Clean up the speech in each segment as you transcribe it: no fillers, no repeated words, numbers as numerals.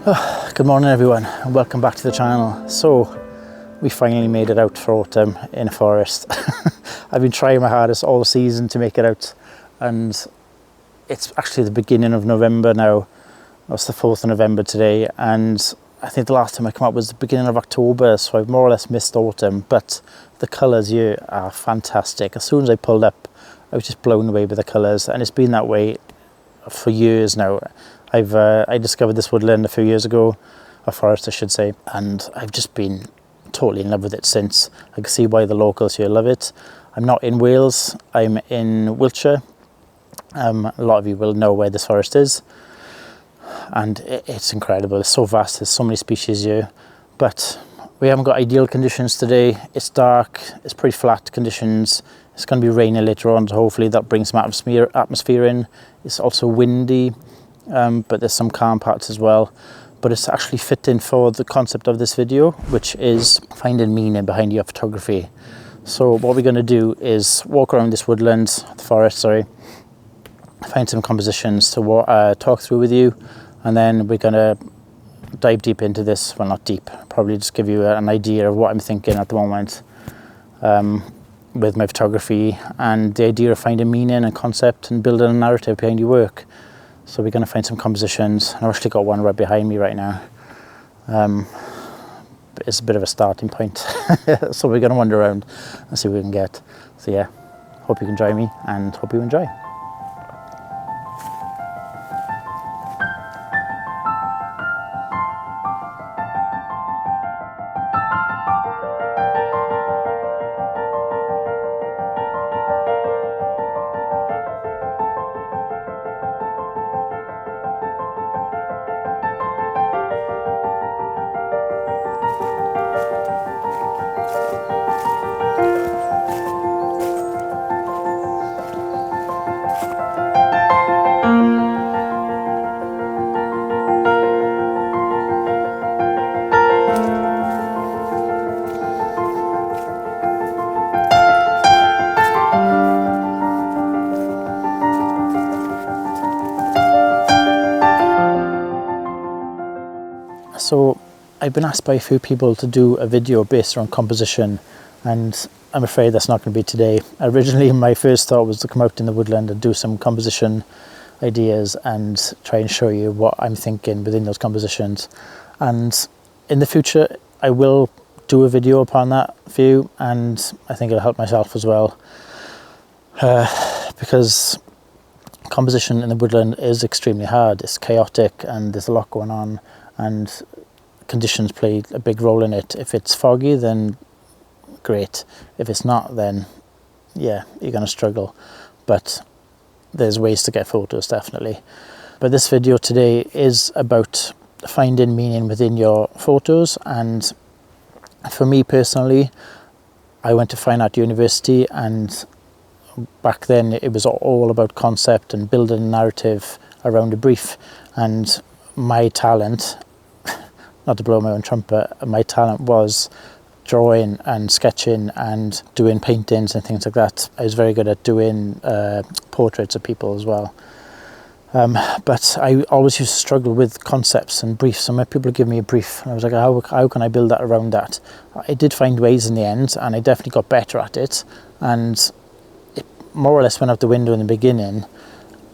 Good morning everyone and welcome back to the channel. So we finally made it out for autumn in a forest. I've been trying my hardest all season to make it out, and it's actually the beginning of November now. It's the 4th of November today, and I think the last time I came up was the beginning of October, so I've more or less missed autumn, but the colours here are fantastic. As soon as I pulled up, I was just blown away with the colours, and it's been that way for years now. I discovered this woodland a few years ago, a forest I should say, and I've just been totally in love with it since. I can see why the locals here love it. I'm not in Wales, I'm in Wiltshire. A lot of you will know where this forest is, and it's incredible. It's so vast, there's so many species here, but we haven't got ideal conditions today. It's dark, it's pretty flat conditions. It's going to be raining later on, so hopefully that brings some atmosphere in. It's also windy, but there's some calm parts as well. But it's actually fitting for the concept of this video, which is finding meaning behind your photography. So what we're going to do is walk around this woodland, the forest, sorry, find some compositions to talk through with you, and then we're going to dive deep into this. Well, not deep, probably just give you an idea of what I'm thinking at the moment with my photography, and the idea of finding meaning and concept and building a narrative behind your work. So we're going to find some compositions. I've actually got one right behind me right now. But it's a bit of a starting point. So we're going to wander around and see what we can get. So yeah, hope you can join me and hope you enjoy. So I've been asked by a few people to do a video based on composition, and I'm afraid that's not going to be today. Originally, my first thought was to come out in the woodland and do some composition ideas and try and show you what I'm thinking within those compositions. And in the future, I will do a video upon that for you, and I think it'll help myself as well. Because composition in the woodland is extremely hard. It's chaotic and there's a lot going on, and conditions play a big role in it. If it's foggy, then great. If it's not, then yeah, you're going to struggle. But there's ways to get photos, definitely. But this video today is about finding meaning within your photos. And for me personally, I went to Fine Art University, and back then it was all about concept and building a narrative around a brief. And my talent, not to blow my own trumpet, my talent was drawing and sketching and doing paintings and things like that. I was very good at doing portraits of people as well. But I always used to struggle with concepts and briefs. And when people give me a brief, I was like, how can I build that around that? I did find ways in the end, and I definitely got better at it. And it more or less went out the window in the beginning.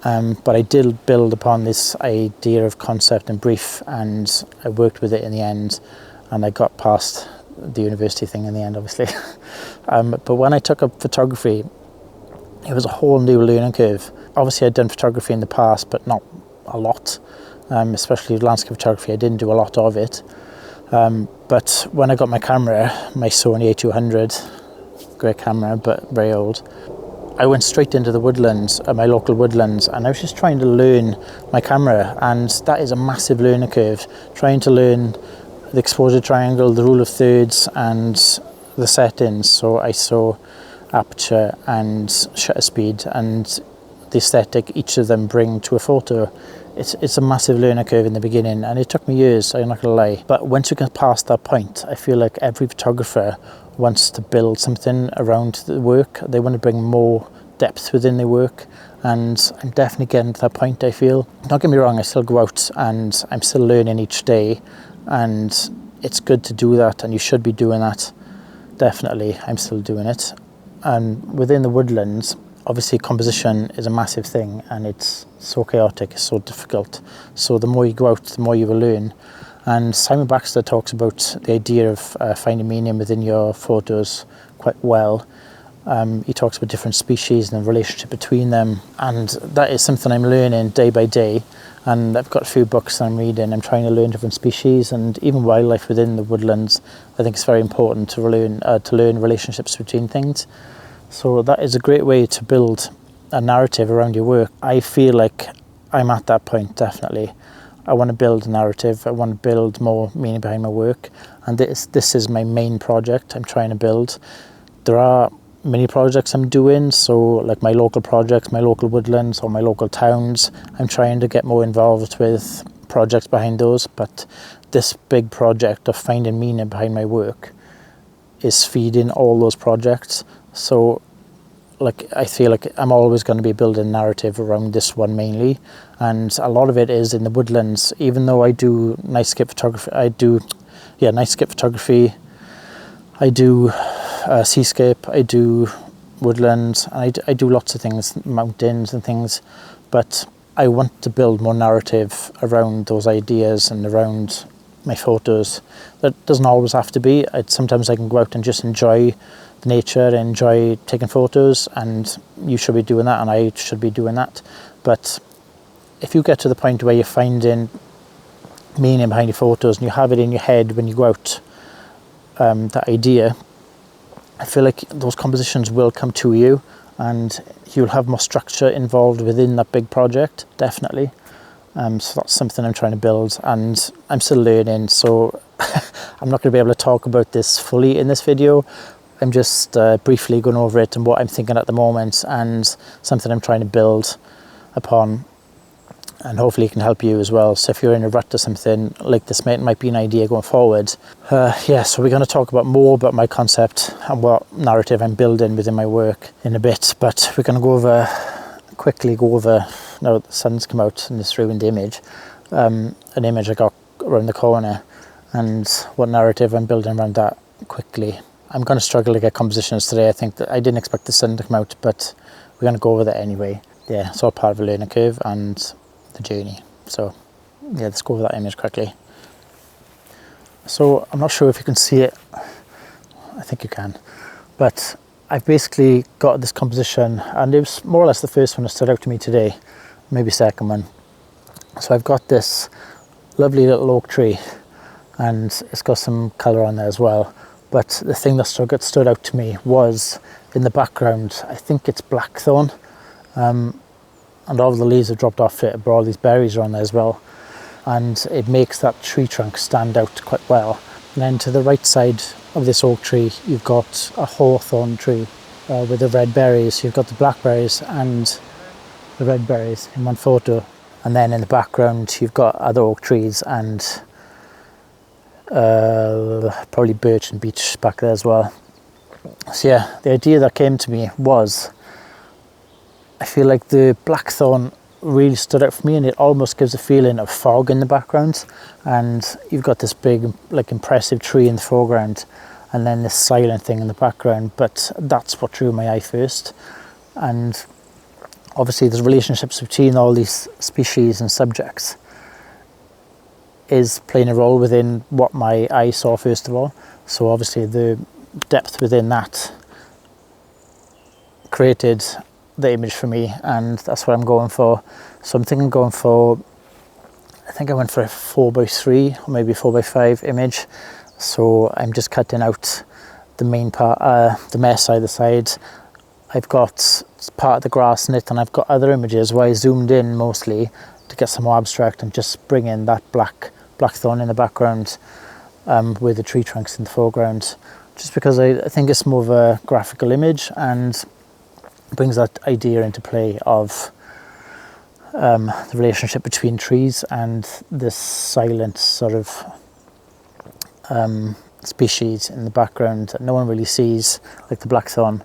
But I did build upon this idea of concept and brief, and I worked with it in the end, and I got past the university thing in the end, obviously. But when I took up photography, it was a whole new learning curve. Obviously I'd done photography in the past, but not a lot, especially landscape photography. I didn't do a lot of it. But when I got my camera, my Sony A200, great camera, but very old, I went straight into the woodlands, my local woodlands, and I was just trying to learn my camera, and that is a massive learning curve, trying to learn the exposure triangle, the rule of thirds, and the settings, so ISO, aperture, and shutter speed, and the aesthetic each of them bring to a photo. It's a massive learning curve in the beginning, and it took me years, I'm not gonna lie. But once you get past that point, I feel like every photographer wants to build something around the work. They want to bring more depth within their work, and I'm definitely getting to that point. I feel, don't get me wrong, I still go out and I'm still learning each day, and it's good to do that, and you should be doing that. Definitely, I'm still doing it. And within the woodlands, obviously composition is a massive thing, and it's so chaotic, it's so difficult. So the more you go out, the more you will learn. And Simon Baxter talks about the idea of finding meaning within your photos quite well. He talks about different species and the relationship between them, and that is something I'm learning day by day. And I've got a few books that I'm reading. I'm trying to learn different species and even wildlife within the woodlands. I think it's very important to learn relationships between things. So that is a great way to build a narrative around your work. I feel like I'm at that point, definitely. I want to build a narrative. I want to build more meaning behind my work, and this is my main project I'm trying to build. There are many projects I'm doing, so like my local projects, my local woodlands or my local towns, I'm trying to get more involved with projects behind those, but this big project of finding meaning behind my work is feeding all those projects. So like I feel like I'm always going to be building narrative around this one mainly, and a lot of it is in the woodlands. Even though I do nightscape photography, I do seascape, I do woodlands, and I do lots of things, mountains and things, but I want to build more narrative around those ideas and around my photos. That doesn't always have to be. Sometimes I can go out and just enjoy the nature, enjoy taking photos, and you should be doing that, and I should be doing that. But if you get to the point where you're finding meaning behind your photos and you have it in your head when you go out, that idea, I feel like those compositions will come to you, and you'll have more structure involved within that big project, definitely. So that's something I'm trying to build, and I'm still learning, so I'm not going to be able to talk about this fully in this video. I'm just briefly going over it and what I'm thinking at the moment, and something I'm trying to build upon, and hopefully it can help you as well. So if you're in a rut or something like this, might be an idea going forward. So we're going to talk about more about my concept and what narrative I'm building within my work in a bit, but we're going to quickly go over now that the sun's come out and it's ruined the image, an image I got around the corner, and what narrative I'm building around that quickly. I'm going to struggle to get compositions today. I think that I didn't expect the sun to come out, but we're going to go over that anyway. Yeah, it's all part of a learning curve and the journey. So yeah, let's go over that image quickly. So I'm not sure if you can see it. I think you can, but I've basically got this composition, and it was more or less the first one that stood out to me today, maybe second one. So I've got this lovely little oak tree, and it's got some colour on there as well. But the thing that stood out to me was in the background, I think it's blackthorn, and all the leaves have dropped off it, but all these berries are on there as well, and it makes that tree trunk stand out quite well. And then to the right side of this oak tree, you've got a hawthorn tree with the red berries. You've got the blackberries and the red berries in one photo, and then in the background you've got other oak trees and probably birch and beech back there as well. So yeah, the idea that came to me was, I feel like the blackthorn really stood out for me, and it almost gives a feeling of fog in the background, and you've got this big, like, impressive tree in the foreground and then this silent thing in the background, but that's what drew my eye first. And obviously there's relationships between all these species and subjects is playing a role within what my eye saw first of all. So obviously the depth within that created the image for me, and that's what I'm going for. So I'm thinking going for, I think I went for a 4x3 or maybe 4x5 image. So I'm just cutting out the main part, the mess either side. I've got part of the grass in it, and I've got other images where I zoomed in mostly to get some more abstract and just bring in that blackthorn in the background with the tree trunks in the foreground, just because I think it's more of a graphical image and brings that idea into play of the relationship between trees and this silent sort of species in the background that no one really sees, like the blackthorn,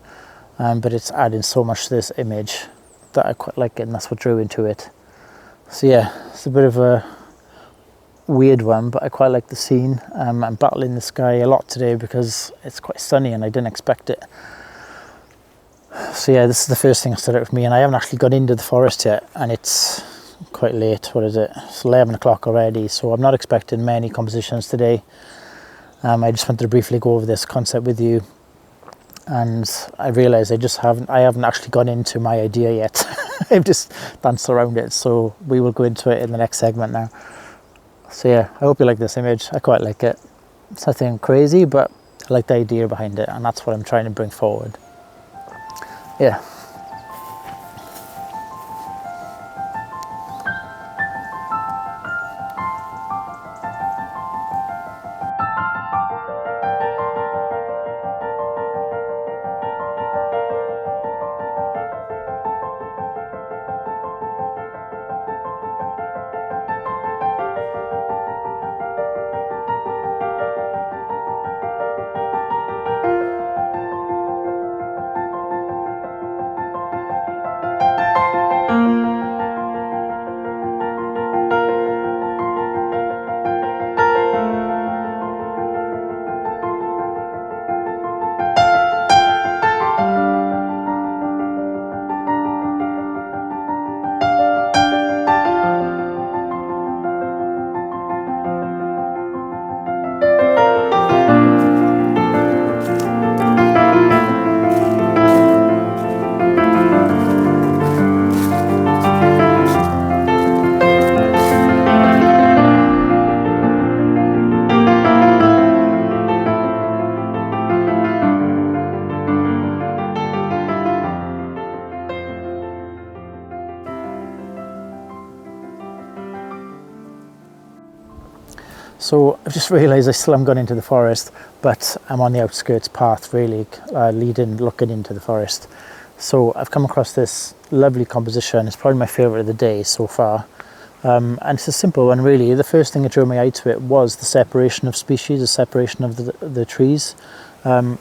but it's adding so much to this image. that I quite like it, and that's what drew into it. So yeah, it's a bit of a weird one, but I quite like the scene. I'm battling the sky a lot today because it's quite sunny and I didn't expect it. So yeah, this is the first thing that stood out with me, and I haven't actually got into the forest yet, and it's quite late. What is it? It's 11 o'clock already, so I'm not expecting many compositions today. I just wanted to briefly go over this concept with you, and I realised I haven't actually gone into my idea yet. I've just danced around it, so we will go into it in the next segment now. So yeah, I hope you like this image. I quite like it. It's nothing crazy, but I like the idea behind it, and that's what I'm trying to bring forward. Yeah. So I've just realised I still haven't gone into the forest, but I'm on the outskirts path really, looking into the forest. So I've come across this lovely composition. It's probably my favourite of the day so far. And it's a simple one really. The first thing that drew my eye to it was the separation of species, the separation of the trees. So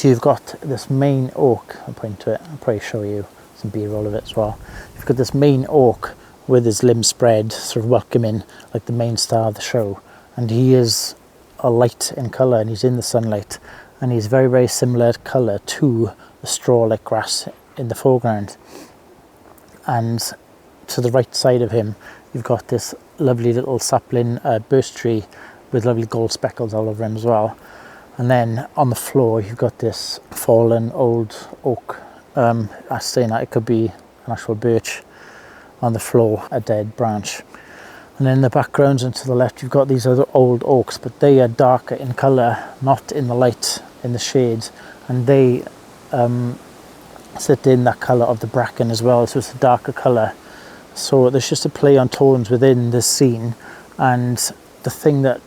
you've got this main oak, I'll point to it, I'll probably show you some B-roll of it as well. You've got this main oak with his limbs spread, sort of welcoming like the main star of the show. And he is a light in colour, and he's in the sunlight, and he's very, very similar colour to the straw-like grass in the foreground. And to the right side of him, you've got this lovely little sapling birch tree with lovely gold speckles all over him as well. And then on the floor, you've got this fallen old oak. I was saying that it could be an actual birch on the floor, a dead branch. And then in the background and to the left, you've got these other old oaks, but they are darker in colour, not in the light, in the shades. And they sit in that colour of the bracken as well, so it's a darker colour. So there's just a play on tones within this scene. And the thing that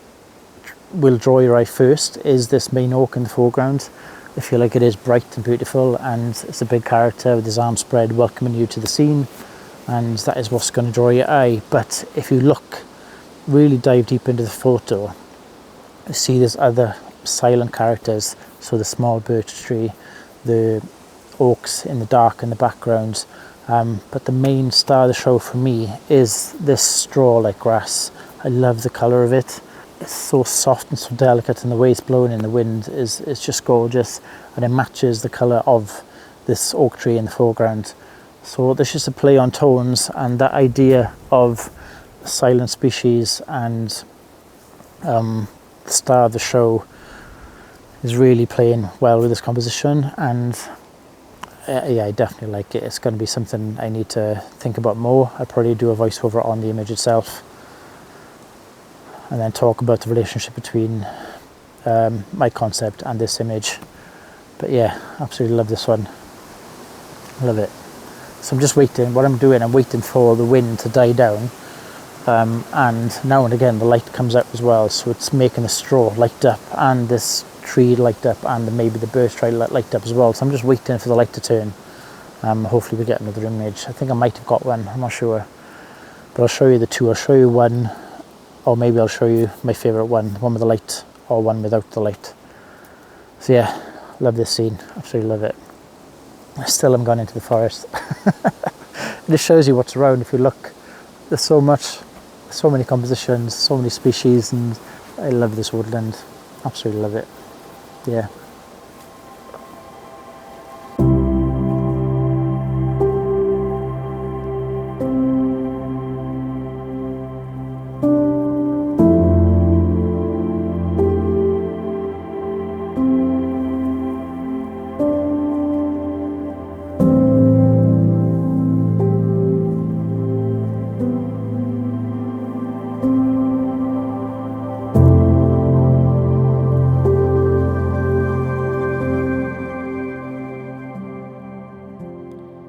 will draw your eye first is this main oak in the foreground. I feel like it is bright and beautiful, and it's a big character with his arms spread, welcoming you to the scene. And that is what's going to draw your eye. But if you look, really dive deep into the photo, you see there's other silent characters. So the small birch tree, the oaks in the dark in the background. But the main star of the show for me is this straw-like grass. I love the colour of it. It's so soft and so delicate, and the way it's blowing in the wind is just gorgeous. And it matches the colour of this oak tree in the foreground. So there's just a play on tones, and that idea of silent species and the star of the show is really playing well with this composition. And yeah, I definitely like it. It's going to be something I need to think about more. I'll probably do a voiceover on the image itself, and then talk about the relationship between my concept and this image. But yeah, absolutely love this one. Love it. So I'm just waiting. What I'm doing, I'm waiting for the wind to die down, and now and again the light comes out as well, so it's making the straw light up and this tree light up, and maybe the birch tree light up as well. So I'm just waiting for the light to turn. Hopefully we get another image. I think I might have got one, I'm not sure, but I'll show you the two. I'll show you one, or maybe I'll show you my favourite one with the light or one without the light. So yeah, love this scene, absolutely love it. I still haven't gone into the forest. just shows you what's around. If you look, there's so many compositions, so many species, and I love this woodland. Absolutely love it. Yeah.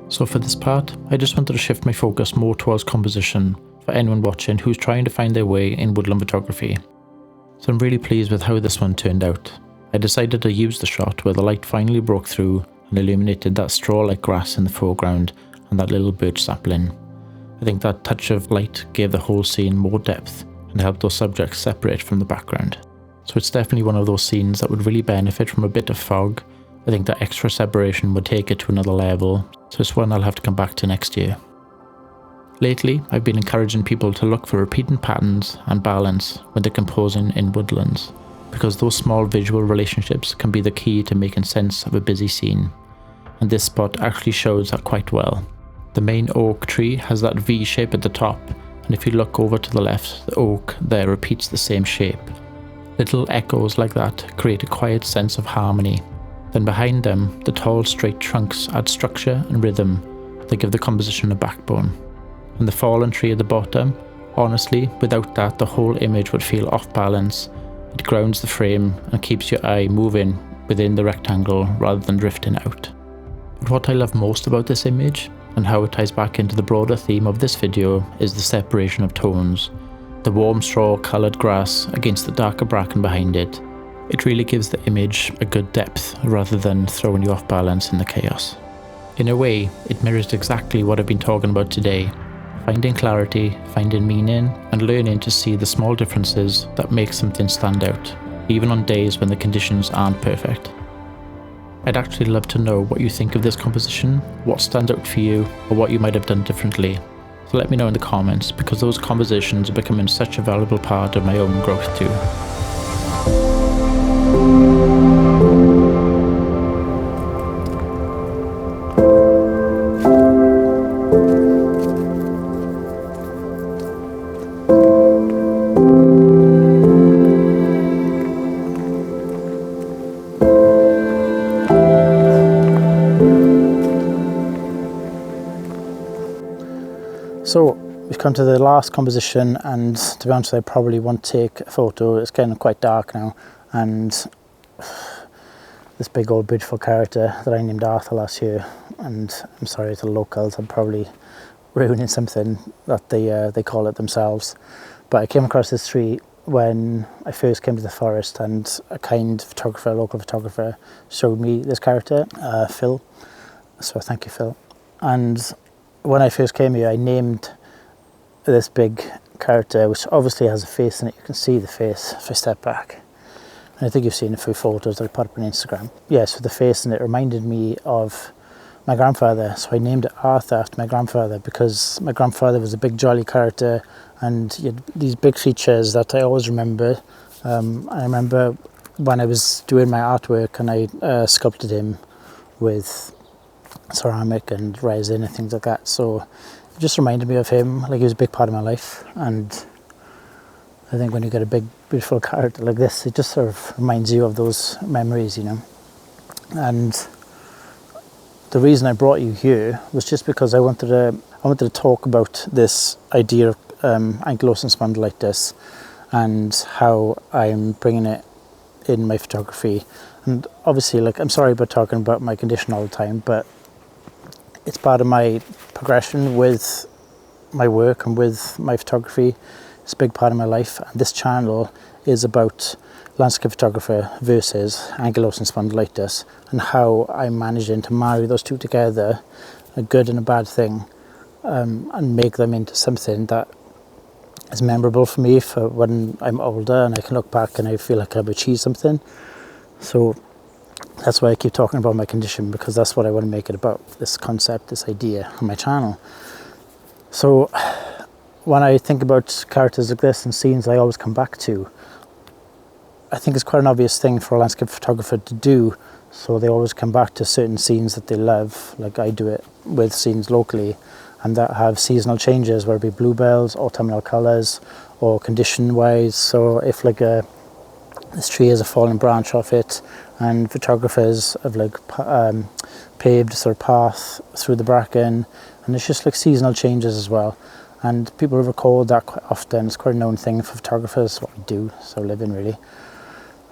So for this part, I just wanted to shift my focus more towards composition for anyone watching who's trying to find their way in woodland photography. So I'm really pleased with how this one turned out. I decided to use the shot where the light finally broke through and illuminated that straw-like grass in the foreground and that little birch sapling. I think that touch of light gave the whole scene more depth and helped those subjects separate from the background. So it's definitely one of those scenes that would really benefit from a bit of fog. I think that extra separation would take it to another level, so it's one I'll have to come back to next year. Lately, I've been encouraging people to look for repeating patterns and balance when they're composing in woodlands, because those small visual relationships can be the key to making sense of a busy scene, and this spot actually shows that quite well. The main oak tree has that V shape at the top, and if you look over to the left, the oak there repeats the same shape. Little echoes like that create a quiet sense of harmony. Then behind them, the tall straight trunks add structure and rhythm that give the composition a backbone. And the fallen tree at the bottom, honestly, without that the whole image would feel off balance. It grounds the frame and keeps your eye moving within the rectangle rather than drifting out. But what I love most about this image, and how it ties back into the broader theme of this video, is the separation of tones. The warm straw coloured grass against the darker bracken behind it. It really gives the image a good depth rather than throwing you off balance in the chaos. In a way, it mirrors exactly what I've been talking about today. Finding clarity, finding meaning, and learning to see the small differences that make something stand out, even on days when the conditions aren't perfect. I'd actually love to know what you think of this composition, what stands out for you, or what you might have done differently. So let me know in the comments, because those compositions are becoming such a valuable part of my own growth too. So we've come to the last composition, and to be honest, I probably won't take a photo. It's getting quite dark now, and this big old beautiful character that I named Arthur last year, and I'm sorry to the locals, I'm probably ruining something that they call it themselves, but I came across this tree when I first came to the forest, and a kind photographer, a local photographer, showed me this character, Phil, so thank you, Phil. And when I first came here, I named this big character, which obviously has a face in it. You can see the face if I step back. And I think you've seen a few photos that I put up on Instagram. Yeah, so the face in it reminded me of my grandfather. So I named it Arthur after my grandfather, because my grandfather was a big jolly character, and he had these big features that I always remember. I remember when I was doing my artwork and I sculpted him with ceramic and resin and things like that, so it just reminded me of him. Like, he was a big part of my life, and I think when you get a big beautiful character like this, it just sort of reminds you of those memories, you know. And the reason I brought you here was just because I wanted to talk about this idea of ankylosing spondylitis and how I'm bringing it in my photography. And obviously, like, I'm sorry about talking about my condition all the time, but it's part of my progression with my work and with my photography. It's a big part of my life, and this channel is about landscape photographer versus ankylosing spondylitis, and how I'm managing to marry those two together, a good and a bad thing, and make them into something that is memorable for me for when I'm older and I can look back and I feel like I've achieved something. So that's why I keep talking about my condition, because that's what I want to make it about, this concept, this idea on my channel. So when I think about characters like this and scenes I always come back to, I think it's quite an obvious thing for a landscape photographer to do. So they always come back to certain scenes that they love, like I do it with scenes locally, and that have seasonal changes, whether it be bluebells, autumnal colours, or condition-wise. So if this tree has a fallen branch off it, and photographers have paved a sort of path through the bracken, and it's just like seasonal changes as well. And people record that quite often. It's quite a known thing for photographers, what we do, so living really.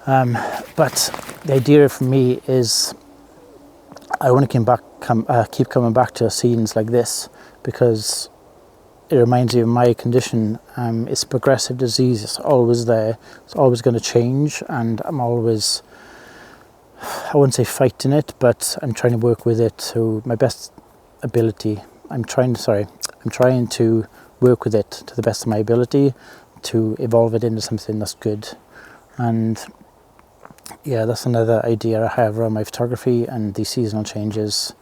But the idea for me is I want to keep coming back to scenes like this, because it reminds you of my condition. It's a progressive disease. It's always there. It's always going to change, and I'm always, I wouldn't say fighting it, but I'm trying to work with it to my best ability. I'm trying to work with it to the best of my ability to evolve it into something that's good. And yeah, that's another idea I have around my photography, and the seasonal changes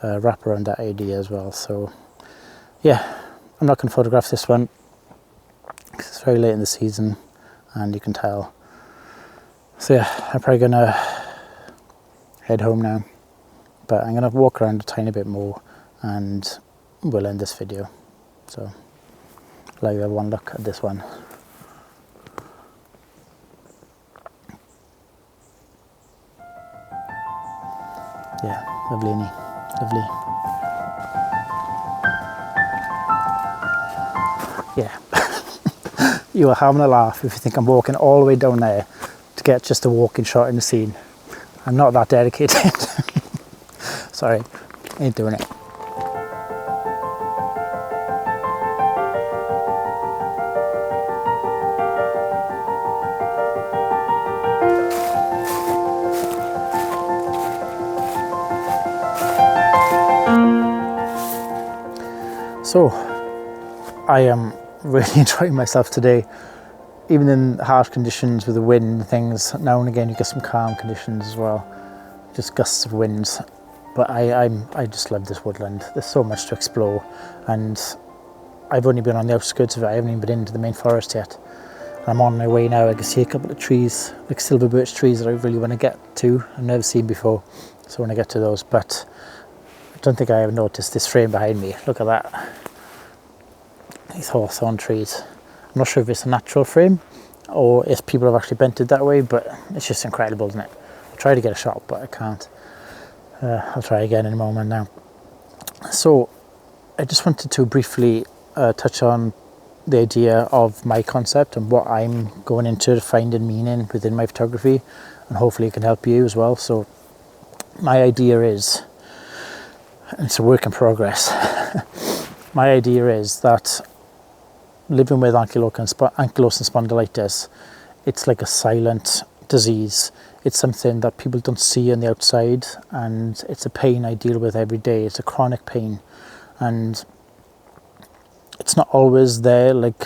wrap around that idea as well. So yeah, I'm not going to photograph this one because it's very late in the season and you can tell. So yeah, I'm probably going to head home now, but I'm going to walk around a tiny bit more and we'll end this video. So let you have one look at this one. Yeah, lovely, isn't he? Lovely. Yeah. You are having a laugh if you think I'm walking all the way down there to get just a walking shot in the scene. I'm not that dedicated. Sorry, ain't doing it. So, I am really enjoying myself today, even in harsh conditions with the wind and things. Now and again you get some calm conditions as well, just gusts of winds. But I just love this woodland. There's so much to explore, and I've only been on the outskirts of it. I haven't even been into the main forest yet. I'm on my way now. I can see a couple of trees, like silver birch trees, that I really want to get to. I've never seen before, so I want to get to those. But I don't think I have noticed this frame behind me. Look at that. These hawthorn trees. I'm not sure if it's a natural frame or if people have actually bent it that way, but it's just incredible, isn't it? I tried to get a shot, but I can't. I'll try again in a moment now. So I just wanted to briefly touch on the idea of my concept and what I'm going into finding meaning within my photography, and hopefully it can help you as well. So my idea is, and it's a work in progress, my idea is that living with ankylosing spondylitis, it's like a silent disease. It's something that people don't see on the outside, and it's a pain I deal with every day. It's a chronic pain, and it's not always there like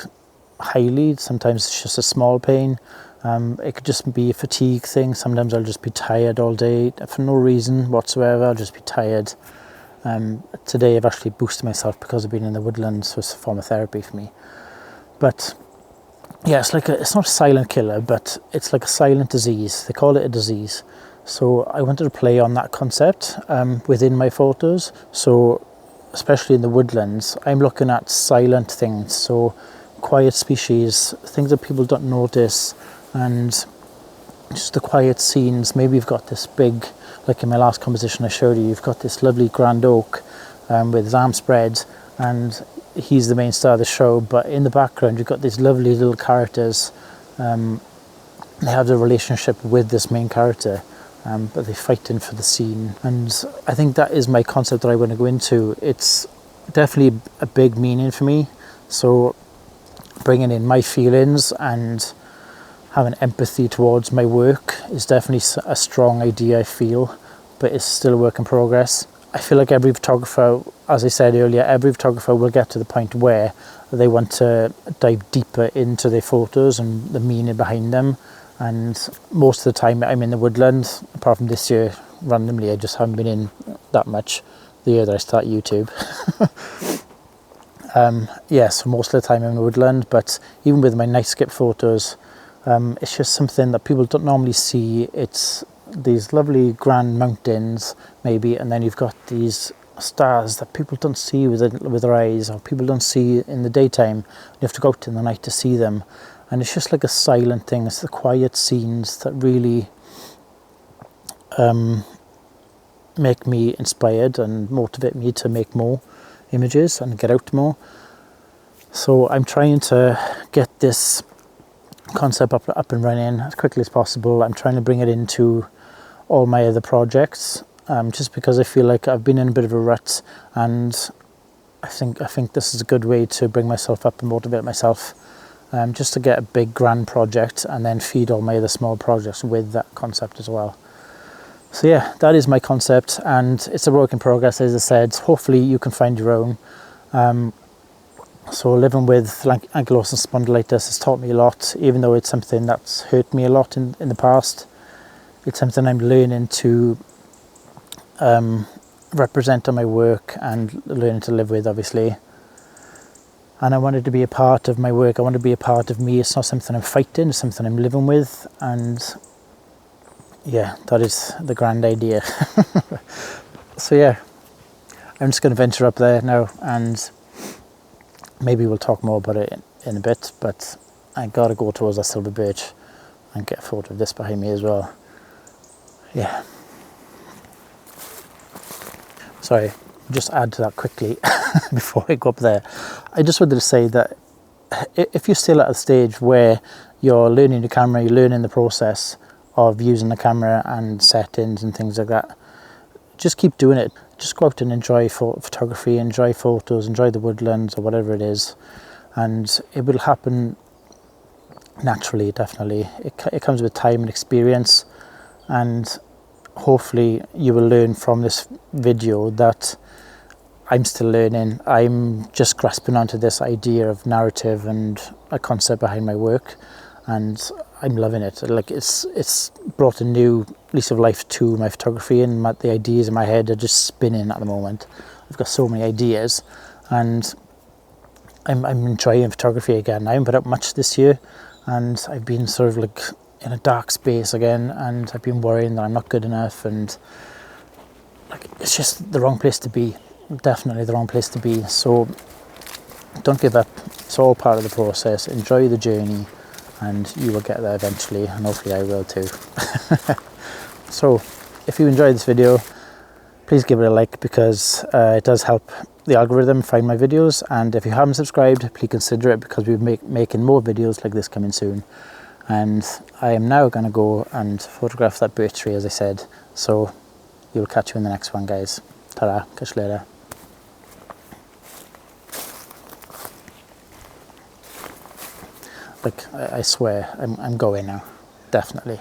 highly. Sometimes it's just a small pain. It could just be a fatigue thing. Sometimes I'll just be tired all day for no reason whatsoever. I'll just be tired. Today I've actually boosted myself because I've been in the woodlands, so it's a form of therapy for me. But yeah, it's not a silent killer, but it's like a silent disease. They call it a disease. So I wanted to play on that concept within my photos. So especially in the woodlands, I'm looking at silent things. So quiet species, things that people don't notice, and just the quiet scenes. Maybe you've got this big, like in my last composition I showed you, you've got this lovely grand oak with his arms spread, and he's the main star of the show, but in the background you've got these lovely little characters. They have the relationship with this main character, but they're fighting for the scene. And I think that is my concept that I want to go into. It's definitely a big meaning for me. So bringing in my feelings and having empathy towards my work is definitely a strong idea, I feel, but it's still a work in progress. I feel like every photographer, as I said earlier, every photographer will get to the point where they want to dive deeper into their photos and the meaning behind them. And most of the time I'm in the woodland, apart from this year, randomly, I just haven't been in that much, the year that I started YouTube. Yeah, so most of the time I'm in Woodland, but even with my nightscape photos, it's just something that people don't normally see. It's these lovely grand mountains maybe, and then you've got these stars that people don't see with their eyes, or people don't see in the daytime. You have to go out in the night to see them, and it's just like a silent thing. It's the quiet scenes that really make me inspired and motivate me to make more images and get out more. So I'm trying to get this concept up and running as quickly as possible. I'm trying to bring it into all my other projects, just because I feel like I've been in a bit of a rut, and I think this is a good way to bring myself up and motivate myself, just to get a big grand project and then feed all my other small projects with that concept as well. So yeah, that is my concept, and it's a work in progress, as I said. Hopefully you can find your own. So living with ankylosing spondylitis has taught me a lot, even though it's something that's hurt me a lot in the past. It's something I'm learning to represent on my work and learning to live with, obviously. And I want it to be a part of my work. I want it to be a part of me. It's not something I'm fighting, it's something I'm living with. And yeah, that is the grand idea. So yeah, I'm just going to venture up there now, and maybe we'll talk more about it in a bit, but I gotta go towards that silver birch and get a photo of this behind me as well. Yeah. Sorry, just add to that quickly before I go up there. I just wanted to say that if you're still at a stage where you're learning the camera, you're learning the process of using the camera and settings and things like that, just keep doing it. Just go out and enjoy photography, enjoy photos, enjoy the woodlands or whatever it is, and it will happen naturally, definitely. It comes with time and experience, and hopefully you will learn from this video that I'm still learning. I'm just grasping onto this idea of narrative and a concept behind my work, and I'm loving it. Like it's brought a new lease of life to my photography, and the ideas in my head are just spinning at the moment. I've got so many ideas, and I'm enjoying photography again. I haven't put out much this year, and I've been sort of like in a dark space again, and I've been worrying that I'm not good enough, and like it's just the wrong place to be. Definitely the wrong place to be. So don't give up. It's all part of the process. Enjoy the journey, and you will get there eventually, and hopefully I will too. So if you enjoyed this video, please give it a like, because it does help the algorithm find my videos. And if you haven't subscribed, please consider it, because we'll be making more videos like this coming soon. And I am now going to go and photograph that birch tree, as I said. So you'll catch you in the next one, guys. Ta-ra, catch you later. Like, I swear, I'm going now, definitely.